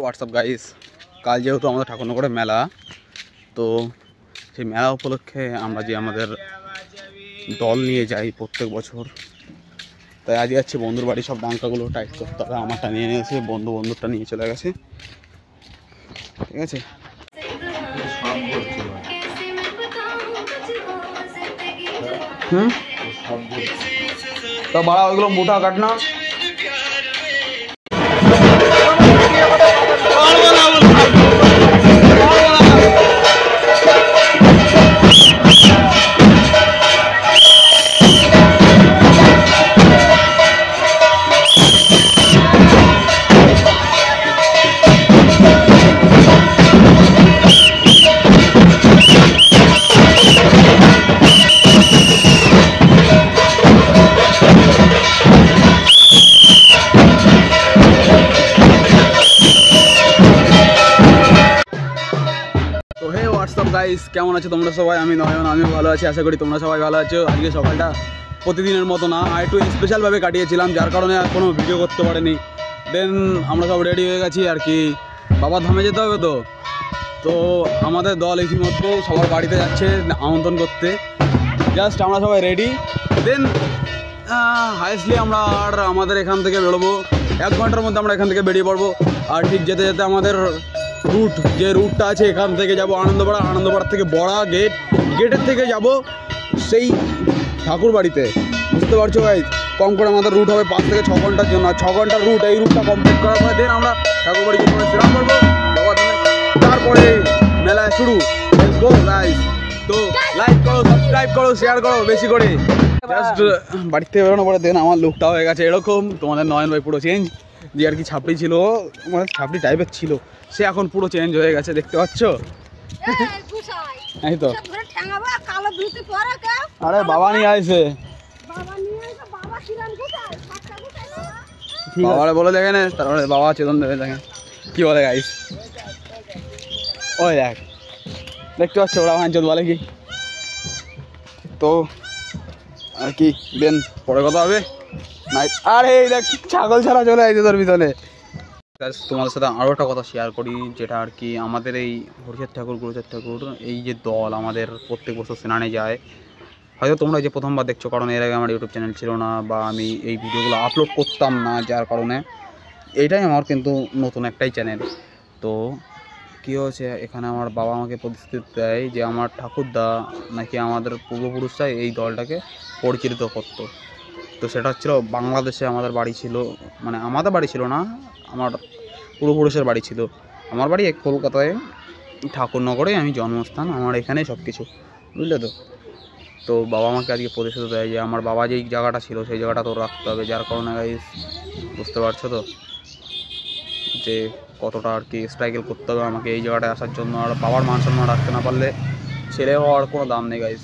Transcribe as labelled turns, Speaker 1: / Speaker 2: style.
Speaker 1: WhatsApp guys, কাল যেহেতু আমাদের ঠাকুরনগরে মেলা, তো সেই মেলা উপলক্ষে আমরা যে আমাদের দল নিয়ে যাই প্রত্যেক বছর, তাই আজ যাচ্ছে বন্ধুর বাড়ি। সব ডাঙ্কাগুলো টাইট করতে হবে। আমারটা নিয়ে নিয়েছে, বন্ধুরটা নিয়ে চলে গেছে। ঠিক আছে, তো বাড়া ওইগুলো মোটা কাট না। গাইস, কেমন আছো তোমরা সবাই? আমি নয়ন, আমিও ভালো আছি। আশা করি তোমরা সবাই ভালো আছো। আজকে সকালটা প্রতিদিনের মতো না, একটু স্পেশালভাবে কাটিয়েছিলাম, যার কারণে আর কোনো ভিডিও করতে পারিনি। দেন আমরা সব রেডি হয়ে গেছি আর কি, বাবার ধামে যেতে হবে। তো আমাদের দল ইতিমধ্যে সবার বাড়িতে যাচ্ছে আমন্ত্রণ করতে। জাস্ট আমরা সবাই রেডি। দেন হাইস্টলি আমরা আর আমাদের এখান থেকে বেরোবো 1 ঘন্টার মধ্যে। আমরা এখান থেকে বেরিয়ে পড়বো। আর ঠিক যেতে যেতে আমাদের যে রুটটা আছে, এখান থেকে যাব আনন্দপাড়া থেকে বড়া গেটের থেকে যাব সেই ঠাকুর বাড়িতে। বুঝতে পারছো ভাই, কম করে আমাদের রুট হবে 5 থেকে 6 ঘন্টার জন্য। 6 ঘন্টার রুট, এই রুটটা কমপ্লিট করার পরে দেন আমরা ঠাকুর বাড়িতে স্নান করবো, তারপরে মেলায় শুরু। তো লাইক করো, সাবস্ক্রাইব করো, শেয়ার করো বেশি করে। জাস্ট বাড়ির থেকে বেরোনোর পরে দেন আমার লুকটা হয়ে গেছে এরকম। তোমাদের নয়ন ভাই পুরো চেঞ্জ, যে আর কি ছাপড়ি ছিল, মানে ছাপড়ি টাইপের ছিল, সে এখন পুরো চেঞ্জ হয়ে গেছে, দেখতে পাচ্ছ? এই তো, আরে বাবা নিয়ে আসে, বাবারে বলে দেখে না, তারপরে বাবা চেতন দেবে দেখে কি বলে গাইস। ওই দেখ, দেখতে পাচ্ছ ওরা ভাঞ্চত বলে কি। তো আর কি দেন পরে কথা হবে। আরে দেখ ছাগল ছাড়া চলে আসছে তোর ভিতরে। তোমাদের সাথে আরও একটা কথা শেয়ার করি, যেটা আর কি আমাদের এই হরিচাঁদ ঠাকুর গুরুচাঁদ ঠাকুর এই যে দল আমাদের প্রত্যেক বছর স্নানে যায়। হয়তো তোমরা যে প্রথমবার দেখছো, কারণ এর আগে আমার ইউটিউব চ্যানেল ছিল না বা আমি এই ভিডিওগুলো আপলোড করতাম না, যার কারণে এইটাই আমার কিন্তু নতুন একটাই চ্যানেল। তো কী হয়েছে, এখানে আমার বাবা আমাকে প্রতিশ্রুতি দেয় যে আমার ঠাকুরদা নাকি আমাদের পূর্বপুরুষরা এই দলটাকে পরিচালিত করতো। তো সেটা হচ্ছিল বাংলাদেশে আমাদের বাড়ি ছিল, মানে আমাদের বাড়ি ছিল না, আমার পূর্বপুরুষের বাড়ি ছিল। আমার বাড়ি কলকাতায় ঠাকুরনগরে, আমি জন্মস্থান, আমার এখানেই সব কিছু, বুঝলে তো। তো বাবা আমাকে আজকে প্রতিশ্রুতি দেয় যে আমার বাবা যেই জায়গাটা ছিল সেই জায়গাটা তো রাখতে হবে, যার কারণে গাইস বুঝতে পারছো তো যে কতটা আর কি স্ট্রাগল করতে হবে আমাকে এই জায়গাটায় আসার জন্য। আর বাবার মান সম্মান রাখতে না পারলে ছেলে হওয়ার কোনো দাম নেই গাইস।